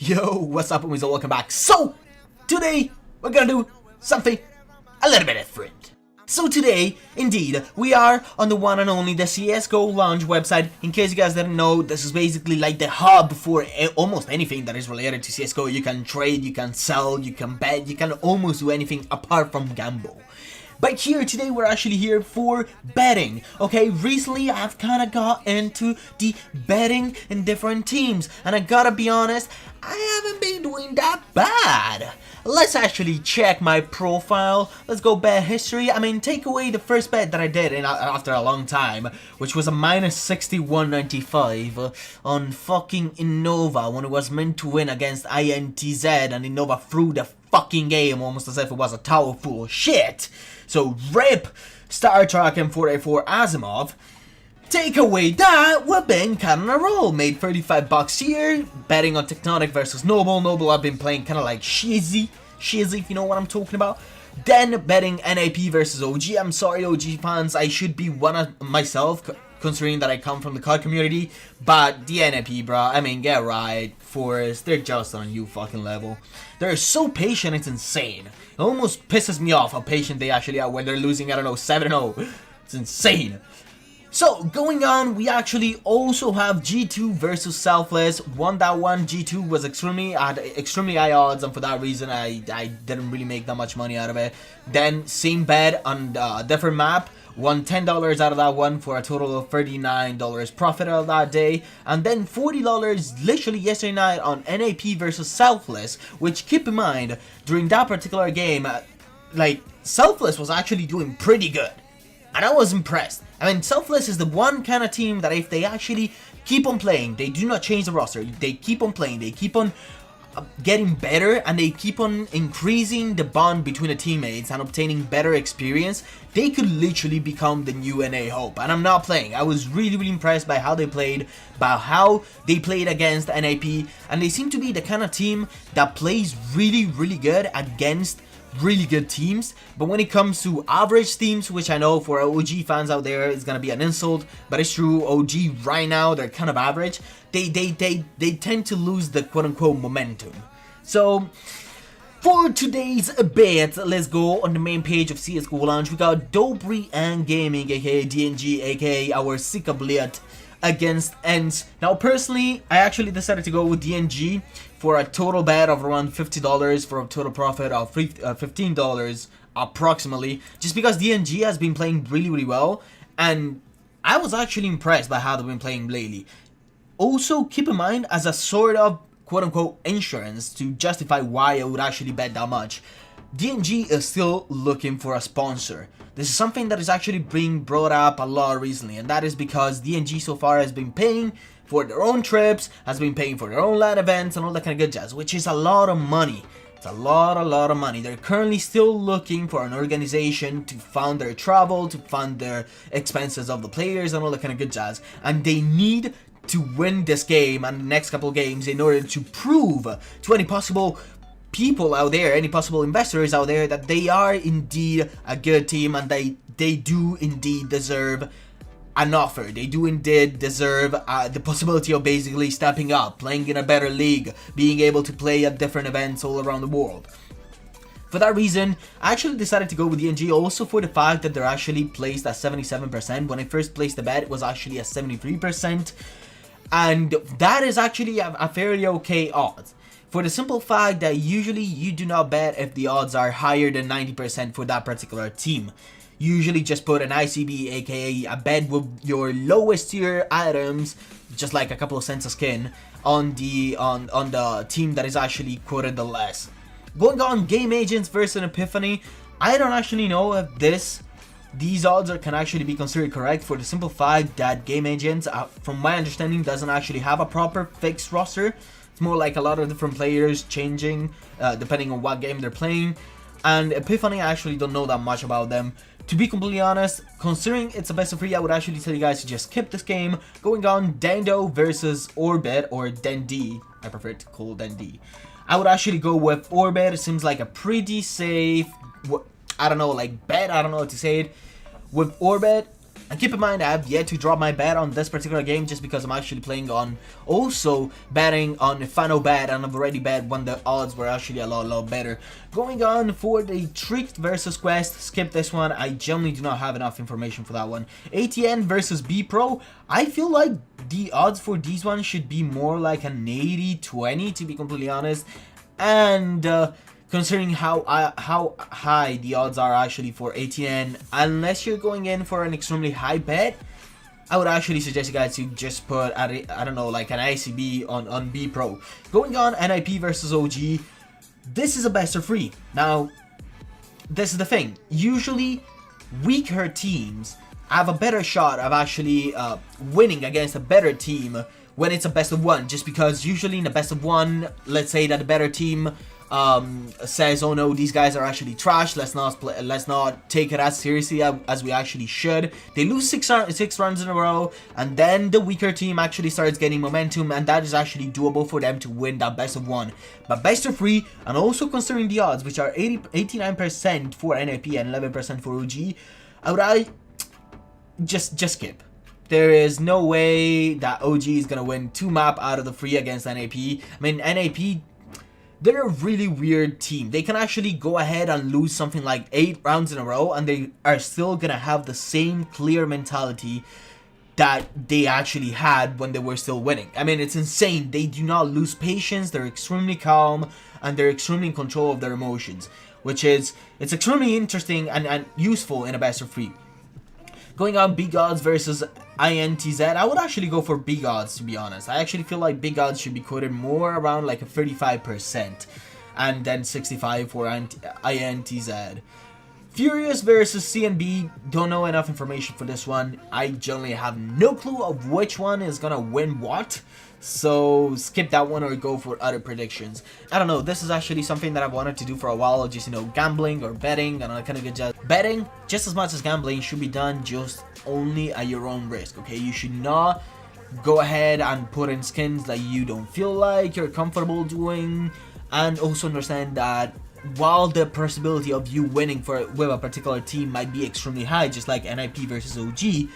Yo, what's up, homies, and welcome back. So, today, we're gonna do something a little bit different. So today, indeed, we are on the one and only the CSGO launch website. In case you guys didn't know, this is basically like the hub for almost anything that is related to CSGO. You can trade, you can sell, you can bet, you can almost do anything apart from gamble. But here today we're actually here for betting. Okay, recently I've kind of got into the betting in different teams, and I gotta be honest, I haven't been doing that bad. Let's actually check my profile. Let's go bet history. I mean, take away the first bet that I did after a long time, which was a minus 61.95 on fucking Innova when it was meant to win against INTZ, and Innova threw the fucking game almost as if it was a tower full of shit. So RIP Star Trek M4A4 Asimov. Take away that, we've been kind of on a roll. Made 35 bucks here, betting on Tectonic versus Noble. Noble I've been playing kind of like Shizzy if you know what I'm talking about. Then betting NAP versus OG. I'm sorry OG fans, I should be one of myself, considering that I come from the COD community. But the NAP, bruh, I mean, get right, Forest, they're just on you fucking level. They're so patient, it's insane. It almost pisses me off how patient they actually are when they're losing, I don't know, 7-0. It's insane. So, going on, we actually also have G2 versus Selfless. Won that one. G2 was extremely high odds, and for that reason, I didn't really make that much money out of it. Then, same bet on a different map. Won $10 out of that one for a total of $39 profit out of that day. And then $40 literally yesterday night on NAP versus Selfless, which, keep in mind, during that particular game, like, Selfless was actually doing pretty good. And I was impressed. I mean, Selfless is the one kind of team that if they actually keep on playing, they do not change the roster, they keep on playing, they keep on getting better, and they keep on increasing the bond between the teammates and obtaining better experience, they could literally become the new NA Hope. And I'm not playing. I was really impressed by how they played, against NAP, and they seem to be the kind of team that plays really good against really good teams. But when it comes to average teams, which I know for OG fans out there is gonna be an insult, but it's true, OG right now they're kind of average. They tend to lose the quote-unquote momentum. So for today's bet, let's go on the main page of CSGO Launch. We got Dobry and Gaming, aka DNG, aka our Sikabliat, against ENS. Now personally, I actually decided to go with DNG for a total bet of around $50 for a total profit of $15 approximately, just because DNG has been playing really well, and I was actually impressed by how they've been playing lately. Also, keep in mind, as a sort of quote-unquote insurance to justify why I would actually bet that much, DNG is still looking for a sponsor. This is something that is actually being brought up a lot recently, and that is because DNG so far has been paying for their own trips, has been paying for their own LAN events and all that kind of good jazz, which is a lot of money. It's a lot of money. They're currently still looking for an organization to fund their travel, to fund their expenses of the players and all that kind of good jazz, and they need to win this game and the next couple of games in order to prove to any possible people out there, any possible investors out there, that they are indeed a good team and they do indeed deserve an offer. They do indeed deserve the possibility of basically stepping up, playing in a better league, being able to play at different events all around the world. For that reason, I actually decided to go with DNG, also for the fact that they're actually placed at 77%. When I first placed the bet, it was actually at 73%. And that is actually a fairly okay odds. For the simple fact that usually you do not bet if the odds are higher than 90% for that particular team. Usually just put an ICB, aka a bet with your lowest tier items, just like a couple of cents of skin, on the team that is actually quoted the less. Going on Game Agents versus Epiphany, I don't actually know if these odds can actually be considered correct, for the simple fact that Game Agents, from my understanding, doesn't actually have a proper fixed roster. It's more like a lot of different players changing depending on what game they're playing. And Epiphany, I actually don't know that much about them. To be completely honest, considering it's a best of 3, I would actually tell you guys to just skip this game. Going on Dendo versus Orbit, or Dendi, I prefer to call Dendi. I would actually go with Orbit. It seems like a pretty safe, I don't know, like bet, I don't know how to say it. With Orbit, And keep in mind, I have yet to drop my bet on this particular game just because I'm actually playing on, also betting on a final bet, and I've already bet when the odds were actually a lot better. Going on for the Tricked versus Quest, skip this one, I generally do not have enough information for that one. ATN versus B Pro, I feel like the odds for these ones should be more like an 80-20 to be completely honest. And considering how high the odds are actually for ATN, unless you're going in for an extremely high bet, I would actually suggest you guys to just put, I don't know, like an ICB on B Pro. Going on NIP versus OG, this is a best of 3. Now, this is the thing. Usually, weaker teams have a better shot of actually winning against a better team when it's a best of 1. Just because usually in a best of 1, let's say that the better team says, oh no, these guys are actually trash, let's not take it as seriously as we actually should. They lose 6 runs in a row, and then the weaker team actually starts getting momentum, and that is actually doable for them to win that best of 1. But best of 3, and also considering the odds, which are 89% for NIP and 11% for OG, I would just skip. There is no way that OG is gonna win 2 map out of the 3 against NIP. I mean, NIP, they're a really weird team. They can actually go ahead and lose something like 8 rounds in a row, and they are still gonna have the same clear mentality that they actually had when they were still winning. I mean, it's insane. They do not lose patience, they're extremely calm, and they're extremely in control of their emotions, which is, it's extremely interesting and useful in a best of 3. Going on Big Odds versus INTZ, I would actually go for Big Odds, to be honest. I actually feel like Big Odds should be quoted more around like a 35%, and then 65 for INTZ. Furious versus CNB, don't know enough information for this one. I generally have no clue of which one is gonna win what, so skip that one or go for other predictions. I don't know, this is actually something that I've wanted to do for a while, just, you know, gambling or betting, and I kind of get just betting, just as much as gambling, should be done just only at your own risk, okay? You should not go ahead and put in skins that you don't feel like you're comfortable doing, and also understand that while the possibility of you winning with a particular team might be extremely high, just like NIP versus OG,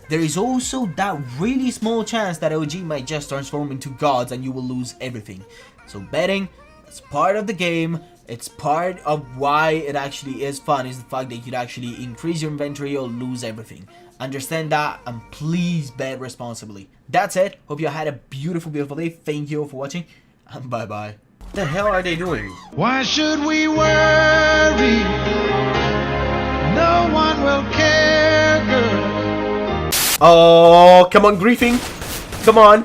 there is also that really small chance that OG might just transform into gods and you will lose everything. So betting, it's part of the game, it's part of why it actually is fun, is the fact that you could actually increase your inventory or lose everything. Understand that, and please bet responsibly. That's it. Hope you had a beautiful day. Thank you all for watching, and bye bye. The hell are they doing? Why should we worry? No one will care, girl. Oh, come on, griefing. Come on.